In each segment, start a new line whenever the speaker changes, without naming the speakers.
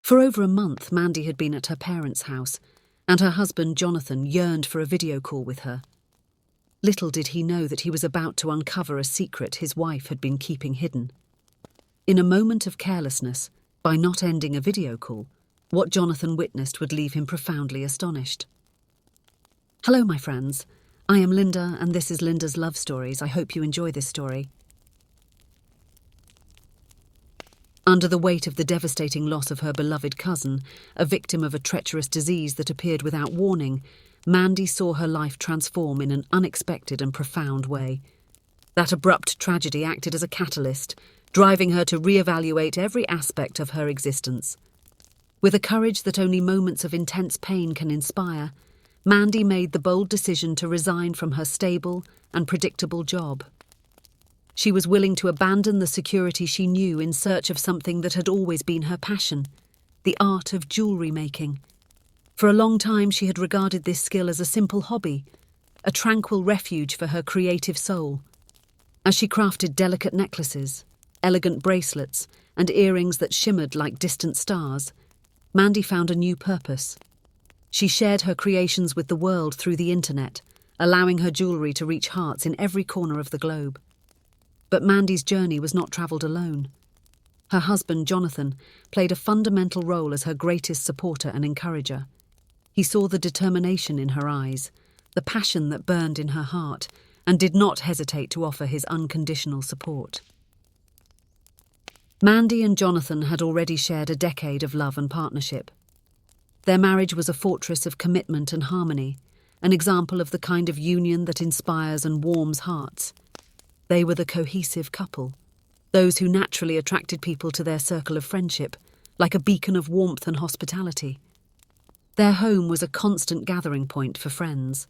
For over a month, Mandy had been at her parents' house, and her husband, Jonathan, yearned for a video call with her. Little did he know that he was about to uncover a secret his wife had been keeping hidden. In a moment of carelessness, by not ending a video call, what Jonathan witnessed would leave him profoundly astonished. Hello, my friends. I am Linda, and this is Linda's Love Stories. I hope you enjoy this story. Under the weight of the devastating loss of her beloved cousin, a victim of a treacherous disease that appeared without warning, Mandy saw her life transform in an unexpected and profound way. That abrupt tragedy acted as a catalyst, driving her to reevaluate every aspect of her existence. With a courage that only moments of intense pain can inspire, Mandy made the bold decision to resign from her stable and predictable job. She was willing to abandon the security she knew in search of something that had always been her passion, the art of jewellery making. For a long time she had regarded this skill as a simple hobby, a tranquil refuge for her creative soul. As she crafted delicate necklaces, elegant bracelets, and earrings that shimmered like distant stars, Mandy found a new purpose. She shared her creations with the world through the internet, allowing her jewellery to reach hearts in every corner of the globe. But Mandy's journey was not travelled alone. Her husband, Jonathan, played a fundamental role as her greatest supporter and encourager. He saw the determination in her eyes, the passion that burned in her heart, and did not hesitate to offer his unconditional support. Mandy and Jonathan had already shared a decade of love and partnership. Their marriage was a fortress of commitment and harmony, an example of the kind of union that inspires and warms hearts. They were the cohesive couple, those who naturally attracted people to their circle of friendship, like a beacon of warmth and hospitality. Their home was a constant gathering point for friends.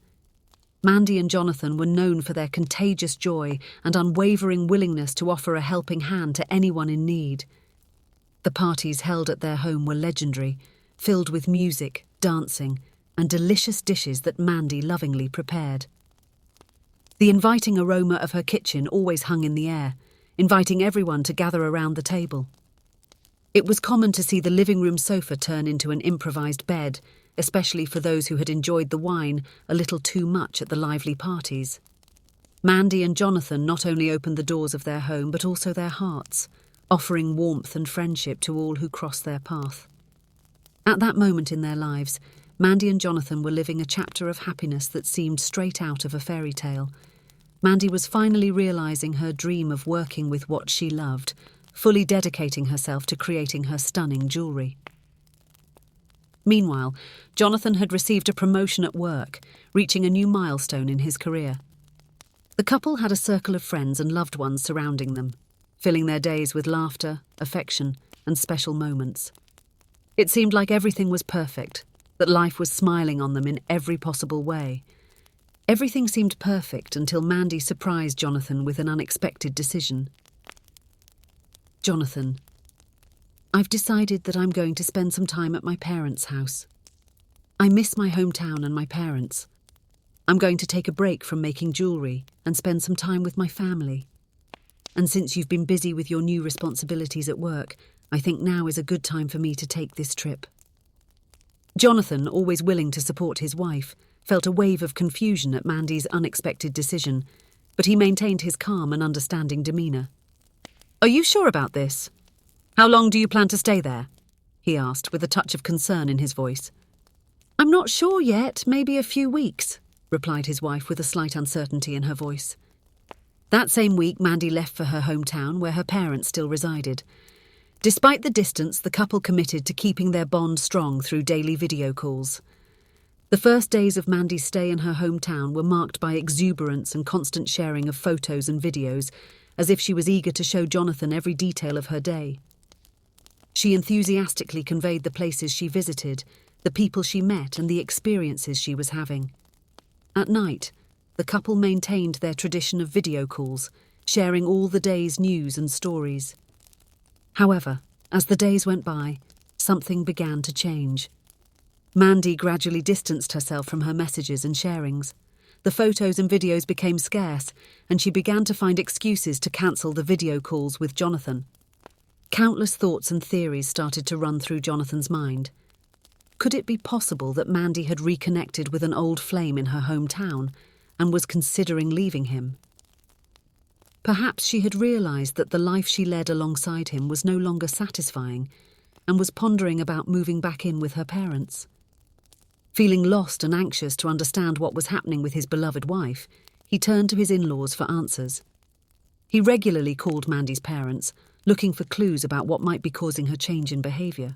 Mandy and Jonathan were known for their contagious joy and unwavering willingness to offer a helping hand to anyone in need. The parties held at their home were legendary, filled with music, dancing, and delicious dishes that Mandy lovingly prepared. The inviting aroma of her kitchen always hung in the air, inviting everyone to gather around the table. It was common to see the living room sofa turn into an improvised bed, especially for those who had enjoyed the wine a little too much at the lively parties. Mandy and Jonathan not only opened the doors of their home but also their hearts, offering warmth and friendship to all who crossed their path. At that moment in their lives, Mandy and Jonathan were living a chapter of happiness that seemed straight out of a fairy tale. Mandy was finally realising her dream of working with what she loved, fully dedicating herself to creating her stunning jewellery. Meanwhile, Jonathan had received a promotion at work, reaching a new milestone in his career. The couple had a circle of friends and loved ones surrounding them, filling their days with laughter, affection, and special moments. It seemed like everything was perfect, that life was smiling on them in every possible way. Everything seemed perfect until Mandy surprised Jonathan with an unexpected decision. Jonathan, I've decided that I'm going to spend some time at my parents' house. I miss my hometown and my parents. I'm going to take a break from making jewellery and spend some time with my family. And since you've been busy with your new responsibilities at work, I think now is a good time for me to take this trip. Jonathan, always willing to support his wife, felt a wave of confusion at Mandy's unexpected decision, but he maintained his calm and understanding demeanour. Are you sure about this? How long do you plan to stay there? He asked, with a touch of concern in his voice. I'm not sure yet, maybe a few weeks, replied his wife with a slight uncertainty in her voice. That same week, Mandy left for her hometown where her parents still resided. Despite the distance, the couple committed to keeping their bond strong through daily video calls. The first days of Mandy's stay in her hometown were marked by exuberance and constant sharing of photos and videos, as if she was eager to show Jonathan every detail of her day. She enthusiastically conveyed the places she visited, the people she met, and the experiences she was having. At night, the couple maintained their tradition of video calls, sharing all the day's news and stories. However, as the days went by, something began to change. Mandy gradually distanced herself from her messages and sharings. The photos and videos became scarce, and she began to find excuses to cancel the video calls with Jonathan. Countless thoughts and theories started to run through Jonathan's mind. Could it be possible that Mandy had reconnected with an old flame in her hometown and was considering leaving him? Perhaps she had realised that the life she led alongside him was no longer satisfying and was pondering about moving back in with her parents. Feeling lost and anxious to understand what was happening with his beloved wife, he turned to his in-laws for answers. He regularly called Mandy's parents, looking for clues about what might be causing her change in behaviour.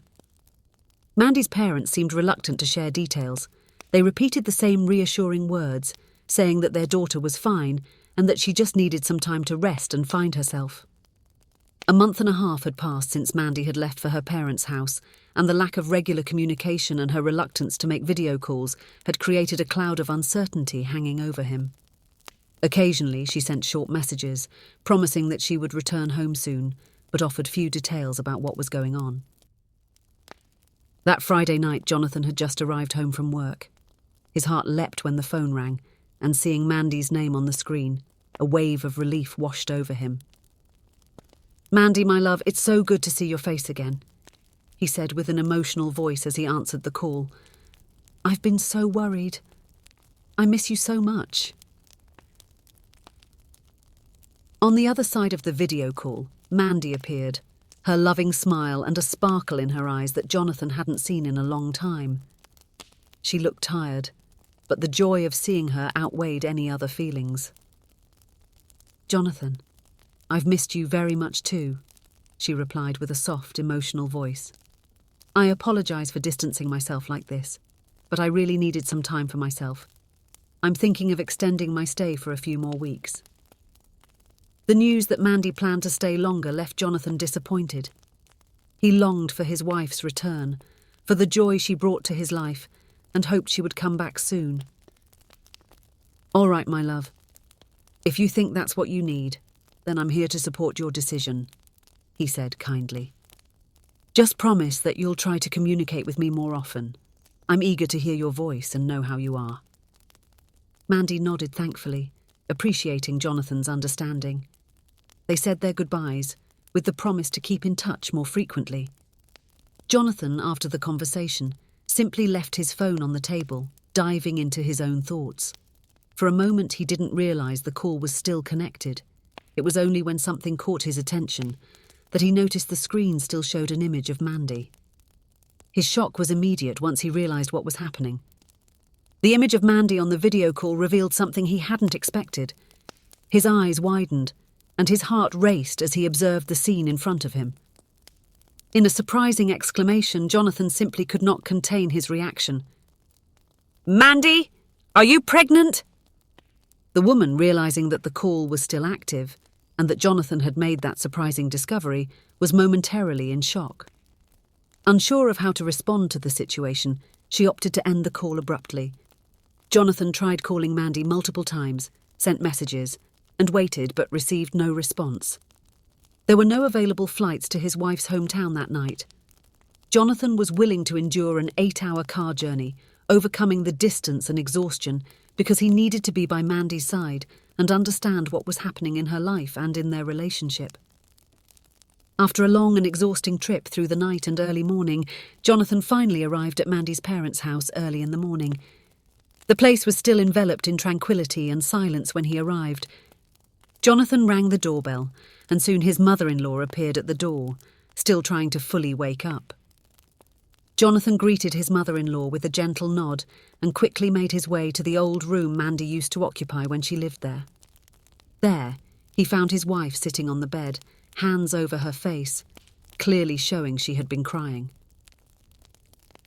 Mandy's parents seemed reluctant to share details. They repeated the same reassuring words, saying that their daughter was fine and that she just needed some time to rest and find herself. A month and a half had passed since Mandy had left for her parents' house, and the lack of regular communication and her reluctance to make video calls had created a cloud of uncertainty hanging over him. Occasionally, she sent short messages, promising that she would return home soon, but offered few details about what was going on. That Friday night, Jonathan had just arrived home from work. His heart leapt when the phone rang, and seeing Mandy's name on the screen, a wave of relief washed over him. "Mandy, my love, it's so good to see your face again," he said with an emotional voice as he answered the call. "I've been so worried. I miss you so much." On the other side of the video call, Mandy appeared, her loving smile and a sparkle in her eyes that Jonathan hadn't seen in a long time. She looked tired, but the joy of seeing her outweighed any other feelings. "Jonathan, I've missed you very much too," she replied with a soft, emotional voice. "I apologise for distancing myself like this, but I really needed some time for myself. I'm thinking of extending my stay for a few more weeks." The news that Mandy planned to stay longer left Jonathan disappointed. He longed for his wife's return, for the joy she brought to his life, and hoped she would come back soon. "All right, my love. If you think that's what you need, then I'm here to support your decision," he said kindly. "Just promise that you'll try to communicate with me more often. I'm eager to hear your voice and know how you are." Mandy nodded thankfully, appreciating Jonathan's understanding. They said their goodbyes, with the promise to keep in touch more frequently. Jonathan, after the conversation, simply left his phone on the table, diving into his own thoughts. For a moment he didn't realise the call was still connected. It was only when something caught his attention that he noticed the screen still showed an image of Mandy. His shock was immediate once he realised what was happening. The image of Mandy on the video call revealed something he hadn't expected. His eyes widened, and his heart raced as he observed the scene in front of him. In a surprising exclamation, Jonathan simply could not contain his reaction. "Mandy, are you pregnant?" The woman, realising that the call was still active, and that Jonathan had made that surprising discovery, was momentarily in shock. Unsure of how to respond to the situation, she opted to end the call abruptly. Jonathan tried calling Mandy multiple times, sent messages, and waited but received no response. There were no available flights to his wife's hometown that night. Jonathan was willing to endure an 8-hour car journey, overcoming the distance and exhaustion, because he needed to be by Mandy's side and understand what was happening in her life and in their relationship. After a long and exhausting trip through the night and early morning, Jonathan finally arrived at Mandy's parents' house early in the morning. The place was still enveloped in tranquility and silence when he arrived. Jonathan rang the doorbell, and soon his mother-in-law appeared at the door, still trying to fully wake up. Jonathan greeted his mother-in-law with a gentle nod and quickly made his way to the old room Mandy used to occupy when she lived there. There, he found his wife sitting on the bed, hands over her face, clearly showing she had been crying.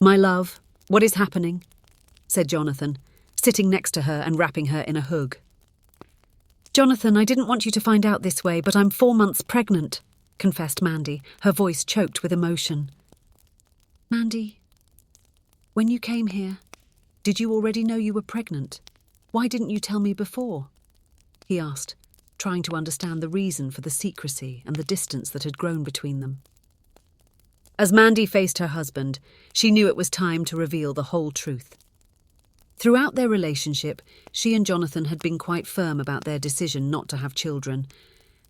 "My love, what is happening?" said Jonathan, sitting next to her and wrapping her in a hug. "Jonathan, I didn't want you to find out this way, but I'm 4 months pregnant," confessed Mandy, her voice choked with emotion. "Mandy, when you came here, did you already know you were pregnant? Why didn't you tell me before?" he asked, trying to understand the reason for the secrecy and the distance that had grown between them. As Mandy faced her husband, she knew it was time to reveal the whole truth. Throughout their relationship, she and Jonathan had been quite firm about their decision not to have children.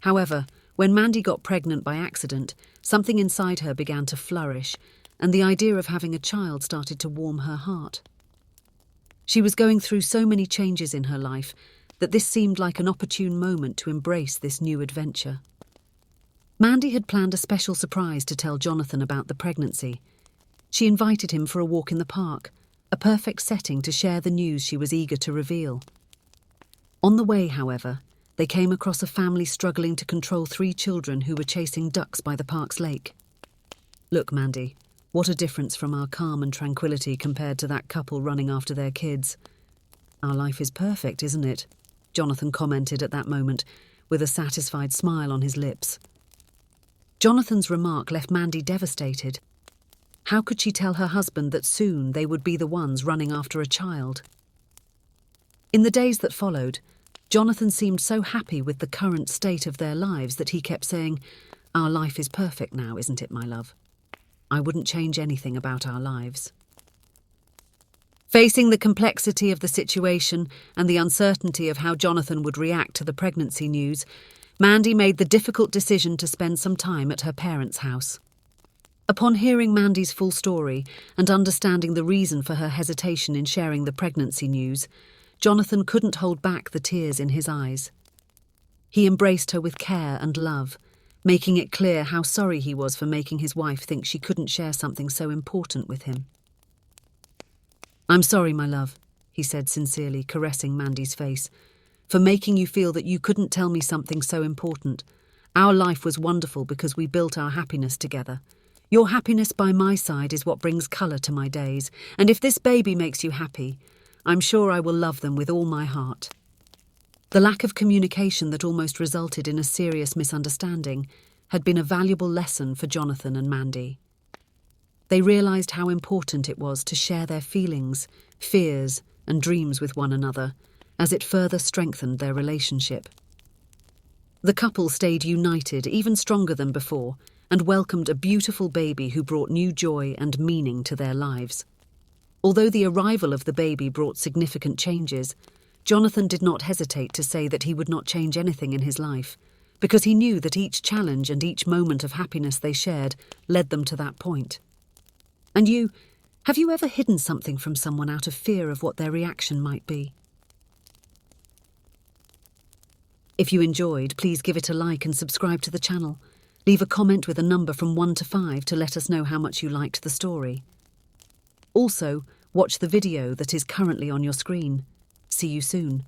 However, When Mandy got pregnant by accident, something inside her began to flourish, and the idea of having a child started to warm her heart. She was going through so many changes in her life that this seemed like an opportune moment to embrace this new adventure. Mandy had planned a special surprise to tell Jonathan about the pregnancy. She invited him for a walk in the park, a perfect setting to share the news she was eager to reveal. On the way, however, they came across a family struggling to control 3 children who were chasing ducks by the park's lake. "Look, Mandy, what a difference from our calm and tranquility compared to that couple running after their kids. Our life is perfect, isn't it?" Jonathan commented at that moment, with a satisfied smile on his lips. Jonathan's remark left Mandy devastated. How could she tell her husband that soon they would be the ones running after a child? In the days that followed, Jonathan seemed so happy with the current state of their lives that he kept saying, "Our life is perfect now, isn't it, my love? I wouldn't change anything about our lives." Facing the complexity of the situation and the uncertainty of how Jonathan would react to the pregnancy news, Mandy made the difficult decision to spend some time at her parents' house. Upon hearing Mandy's full story and understanding the reason for her hesitation in sharing the pregnancy news, Jonathan couldn't hold back the tears in his eyes. He embraced her with care and love, making it clear how sorry he was for making his wife think she couldn't share something so important with him. "I'm sorry, my love," he said sincerely, caressing Mandy's face, "for making you feel that you couldn't tell me something so important. Our life was wonderful because we built our happiness together. Your happiness by my side is what brings colour to my days, and if this baby makes you happy, I'm sure I will love them with all my heart." The lack of communication that almost resulted in a serious misunderstanding had been a valuable lesson for Jonathan and Mandy. They realised how important it was to share their feelings, fears, and dreams with one another, as it further strengthened their relationship. The couple stayed united, even stronger than before, and welcomed a beautiful baby who brought new joy and meaning to their lives. Although the arrival of the baby brought significant changes, Jonathan did not hesitate to say that he would not change anything in his life, because he knew that each challenge and each moment of happiness they shared led them to that point. And have you ever hidden something from someone out of fear of what their reaction might be? If you enjoyed, please give it a like and subscribe to the channel. Leave a comment with a number from 1 to 5 to let us know how much you liked the story. Also, watch the video that is currently on your screen. See you soon.